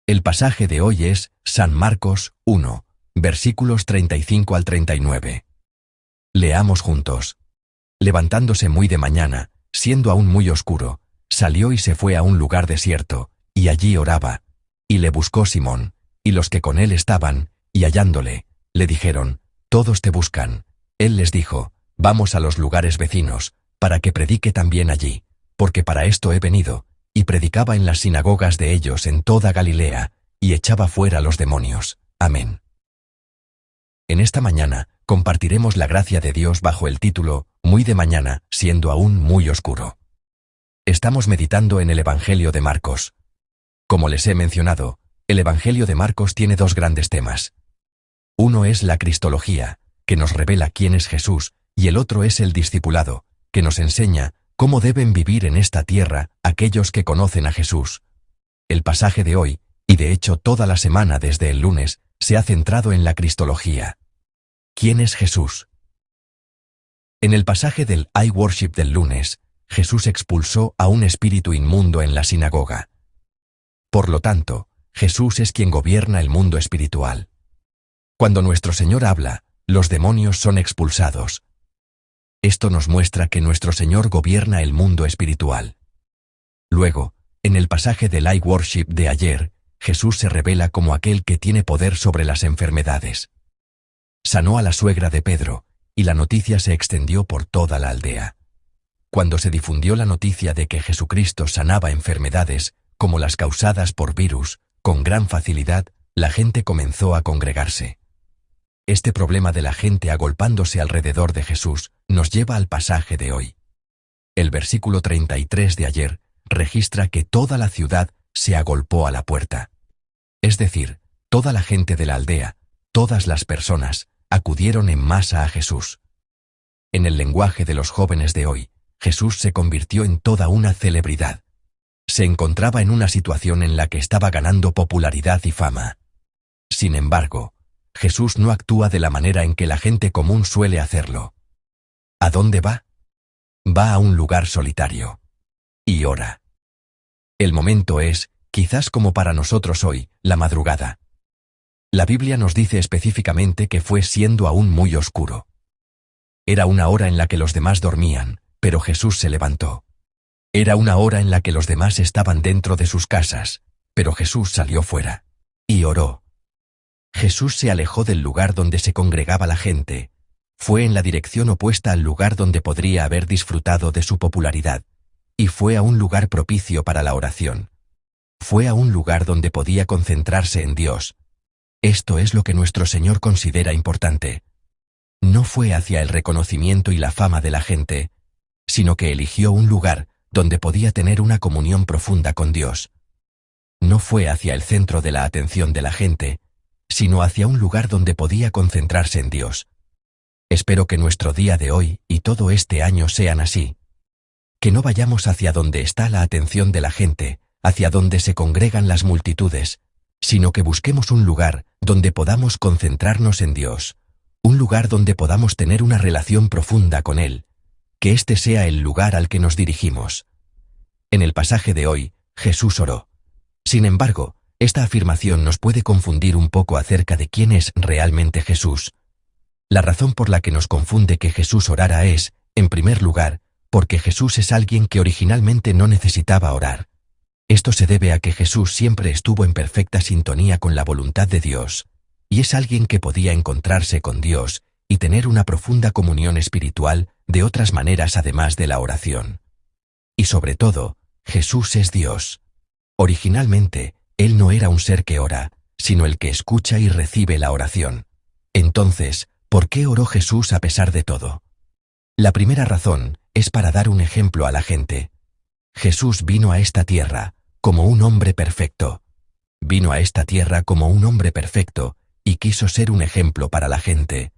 El pasaje de hoy es San Marcos 1, versículos 35 al 39. Leamos juntos. Levantándose muy de mañana, siendo aún muy oscuro, salió y se fue a un lugar desierto, y allí oraba. Y le buscó Simón, y los que con él estaban, y hallándole, le dijeron: Todos te buscan. Él les dijo: Vamos a los lugares vecinos, para que predique también allí, porque para esto he venido. Y predicaba en las sinagogas de ellos en toda Galilea, y echaba fuera los demonios. Amén. En esta mañana, compartiremos la gracia de Dios bajo el título, Muy de mañana, siendo aún muy oscuro. Estamos meditando en el Evangelio de Marcos. Como les he mencionado, el Evangelio de Marcos tiene dos grandes temas. Uno es la cristología, que nos revela quién es Jesús, y el otro es el discipulado, que nos enseña cómo deben vivir en esta tierra aquellos que conocen a Jesús. El pasaje de hoy, y de hecho toda la semana desde el lunes, se ha centrado en la cristología. ¿Quién es Jesús? En el pasaje del I Worship del lunes, Jesús expulsó a un espíritu inmundo en la sinagoga. Por lo tanto, Jesús es quien gobierna el mundo espiritual. Cuando nuestro Señor habla, los demonios son expulsados. Esto nos muestra que nuestro Señor gobierna el mundo espiritual. Luego, en el pasaje del I Worship de ayer, Jesús se revela como aquel que tiene poder sobre las enfermedades. Sanó a la suegra de Pedro, y la noticia se extendió por toda la aldea. Cuando se difundió la noticia de que Jesucristo sanaba enfermedades, como las causadas por virus, con gran facilidad, la gente comenzó a congregarse. Este problema de la gente agolpándose alrededor de Jesús nos lleva al pasaje de hoy. El versículo 33 de ayer registra que toda la ciudad se agolpó a la puerta. Es decir, toda la gente de la aldea, todas las personas, acudieron en masa a Jesús. En el lenguaje de los jóvenes de hoy, Jesús se convirtió en toda una celebridad. Se encontraba en una situación en la que estaba ganando popularidad y fama. Sin embargo, Jesús no actúa de la manera en que la gente común suele hacerlo. ¿A dónde va? Va a un lugar solitario. Y ora. El momento es, quizás como para nosotros hoy, la madrugada. La Biblia nos dice específicamente que fue siendo aún muy oscuro. Era una hora en la que los demás dormían, pero Jesús se levantó. Era una hora en la que los demás estaban dentro de sus casas, pero Jesús salió fuera. Y oró. Jesús se alejó del lugar donde se congregaba la gente. Fue en la dirección opuesta al lugar donde podría haber disfrutado de su popularidad. Y fue a un lugar propicio para la oración. Fue a un lugar donde podía concentrarse en Dios. Esto es lo que nuestro Señor considera importante. No fue hacia el reconocimiento y la fama de la gente, sino que eligió un lugar donde podía tener una comunión profunda con Dios. No fue hacia el centro de la atención de la gente, sino hacia un lugar donde podía concentrarse en Dios. Espero que nuestro día de hoy y todo este año sean así. Que no vayamos hacia donde está la atención de la gente, hacia donde se congregan las multitudes, sino que busquemos un lugar donde podamos concentrarnos en Dios, un lugar donde podamos tener una relación profunda con Él, que este sea el lugar al que nos dirigimos. En el pasaje de hoy, Jesús oró. Sin embargo, esta afirmación nos puede confundir un poco acerca de quién es realmente Jesús. La razón por la que nos confunde que Jesús orara es, en primer lugar, porque Jesús es alguien que originalmente no necesitaba orar. Esto se debe a que Jesús siempre estuvo en perfecta sintonía con la voluntad de Dios, y es alguien que podía encontrarse con Dios y tener una profunda comunión espiritual de otras maneras además de la oración. Y sobre todo, Jesús es Dios. Originalmente, Él no era un ser que ora, sino el que escucha y recibe la oración. Entonces, ¿por qué oró Jesús a pesar de todo? La primera razón es para dar un ejemplo a la gente. Jesús vino a esta tierra como un hombre perfecto. Vino a esta tierra como un hombre perfecto y quiso ser un ejemplo para la gente,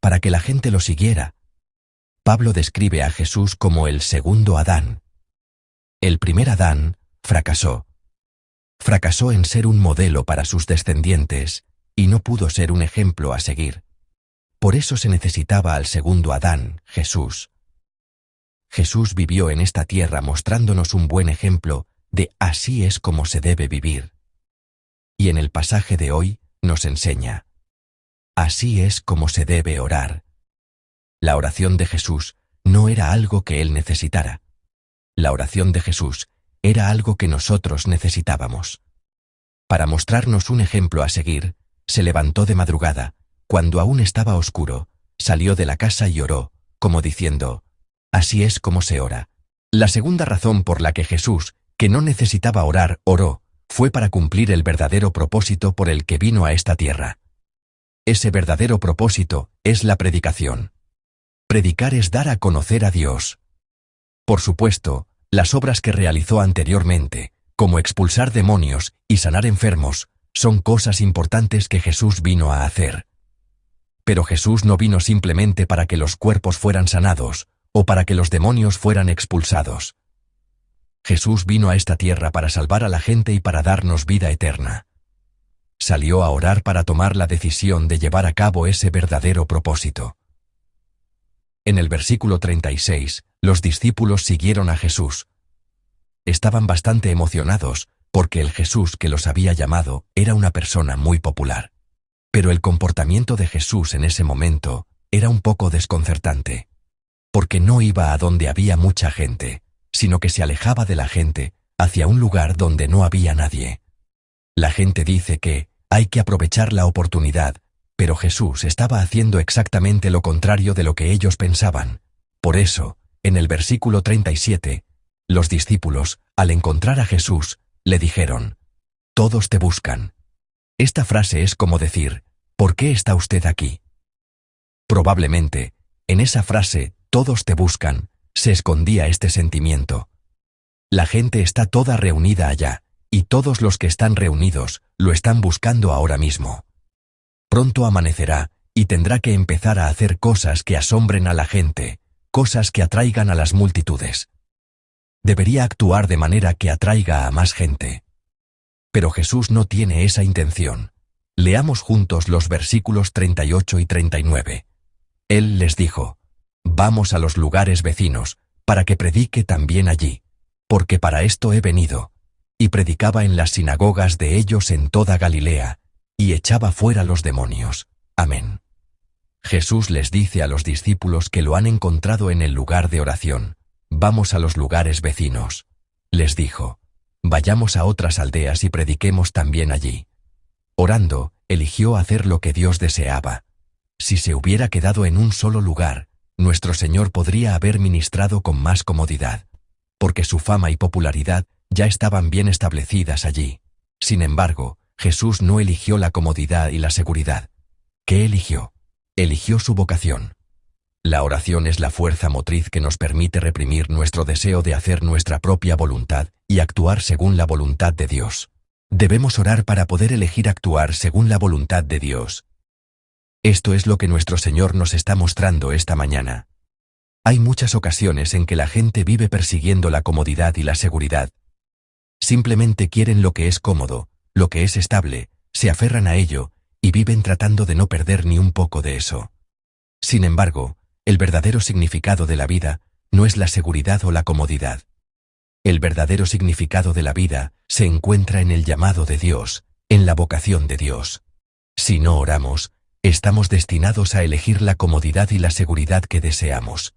para que la gente lo siguiera. Pablo describe a Jesús como el segundo Adán. El primer Adán fracasó. Fracasó en ser un modelo para sus descendientes y no pudo ser un ejemplo a seguir. Por eso se necesitaba al segundo Adán, Jesús. Jesús vivió en esta tierra mostrándonos un buen ejemplo de así es como se debe vivir. y en el pasaje de hoy nos enseña. Así es como se debe orar. La oración de Jesús no era algo que él necesitara. La oración de Jesús era algo que nosotros necesitábamos. Para mostrarnos un ejemplo a seguir, se levantó de madrugada, cuando aún estaba oscuro, salió de la casa y oró, como diciendo, así es como se ora. La segunda razón por la que Jesús, que no necesitaba orar, oró, fue para cumplir el verdadero propósito por el que vino a esta tierra. Ese verdadero propósito es la predicación. Predicar es dar a conocer a Dios. Por supuesto, las obras que realizó anteriormente, como expulsar demonios y sanar enfermos, son cosas importantes que Jesús vino a hacer. Pero Jesús no vino simplemente para que los cuerpos fueran sanados, o para que los demonios fueran expulsados. Jesús vino a esta tierra para salvar a la gente y para darnos vida eterna. Salió a orar para tomar la decisión de llevar a cabo ese verdadero propósito. En el versículo 36, los discípulos siguieron a Jesús. Estaban bastante emocionados, porque el Jesús que los había llamado era una persona muy popular. Pero el comportamiento de Jesús en ese momento era un poco desconcertante, porque no iba a donde había mucha gente, sino que se alejaba de la gente, hacia un lugar donde no había nadie. La gente dice que hay que aprovechar la oportunidad, pero Jesús estaba haciendo exactamente lo contrario de lo que ellos pensaban. Por eso, en el versículo 37, los discípulos, al encontrar a Jesús, le dijeron, «Todos te buscan». Esta frase es como decir, «¿Por qué está usted aquí?». Probablemente, en esa frase, «Todos te buscan», se escondía este sentimiento. La gente está toda reunida allá, y todos los que están reunidos lo están buscando ahora mismo. Pronto amanecerá, y tendrá que empezar a hacer cosas que asombren a la gente, cosas que atraigan a las multitudes. Debería actuar de manera que atraiga a más gente. Pero Jesús no tiene esa intención. Leamos juntos los versículos 38 y 39. Él les dijo, «Vamos a los lugares vecinos, para que predique también allí, porque para esto he venido». Y predicaba en las sinagogas de ellos en toda Galilea, y echaba fuera los demonios. Amén. Jesús les dice a los discípulos que lo han encontrado en el lugar de oración. Vamos a los lugares vecinos. Les dijo, vayamos a otras aldeas y prediquemos también allí. Orando, eligió hacer lo que Dios deseaba. Si se hubiera quedado en un solo lugar, nuestro Señor podría haber ministrado con más comodidad, porque su fama y popularidad ya estaban bien establecidas allí. Sin embargo, Jesús no eligió la comodidad y la seguridad. ¿Qué eligió? Eligió su vocación. La oración es la fuerza motriz que nos permite reprimir nuestro deseo de hacer nuestra propia voluntad y actuar según la voluntad de Dios. Debemos orar para poder elegir actuar según la voluntad de Dios. Esto es lo que nuestro Señor nos está mostrando esta mañana. Hay muchas ocasiones en que la gente vive persiguiendo la comodidad y la seguridad. Simplemente quieren lo que es cómodo, lo que es estable, se aferran a ello y viven tratando de no perder ni un poco de eso. Sin embargo, el verdadero significado de la vida no es la seguridad o la comodidad. El verdadero significado de la vida se encuentra en el llamado de Dios, en la vocación de Dios. Si no oramos, estamos destinados a elegir la comodidad y la seguridad que deseamos.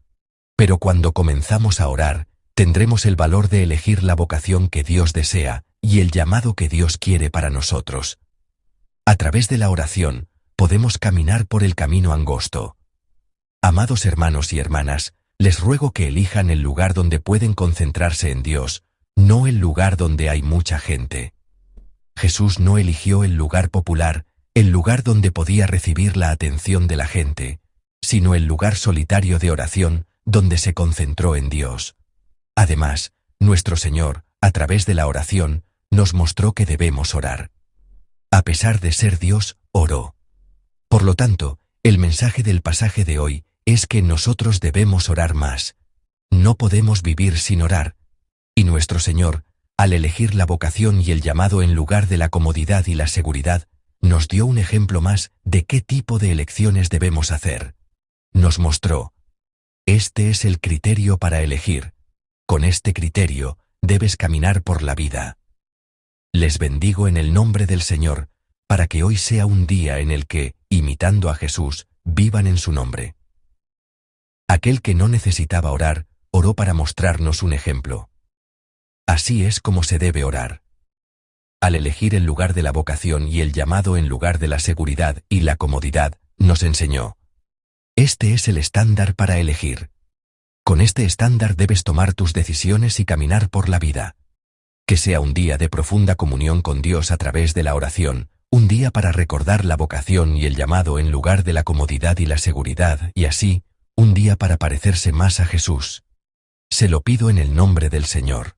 Pero cuando comenzamos a orar, tendremos el valor de elegir la vocación que Dios desea y el llamado que Dios quiere para nosotros. A través de la oración, podemos caminar por el camino angosto. Amados hermanos y hermanas, les ruego que elijan el lugar donde pueden concentrarse en Dios, no el lugar donde hay mucha gente. Jesús no eligió el lugar popular, el lugar donde podía recibir la atención de la gente, sino el lugar solitario de oración donde se concentró en Dios. Además, nuestro Señor, a través de la oración, nos mostró que debemos orar. A pesar de ser Dios, oró. Por lo tanto, el mensaje del pasaje de hoy es que nosotros debemos orar más. No podemos vivir sin orar. Y nuestro Señor, al elegir la vocación y el llamado en lugar de la comodidad y la seguridad, nos dio un ejemplo más de qué tipo de elecciones debemos hacer. Nos mostró: este es el criterio para elegir. Con este criterio, debes caminar por la vida. Les bendigo en el nombre del Señor, para que hoy sea un día en el que, imitando a Jesús, vivan en su nombre. Aquel que no necesitaba orar, oró para mostrarnos un ejemplo. Así es como se debe orar. Al elegir el lugar de la vocación y el llamado en lugar de la seguridad y la comodidad, nos enseñó. Este es el estándar para elegir. Con este estándar debes tomar tus decisiones y caminar por la vida. Que sea un día de profunda comunión con Dios a través de la oración, un día para recordar la vocación y el llamado en lugar de la comodidad y la seguridad, y así, un día para parecerse más a Jesús. Se lo pido en el nombre del Señor.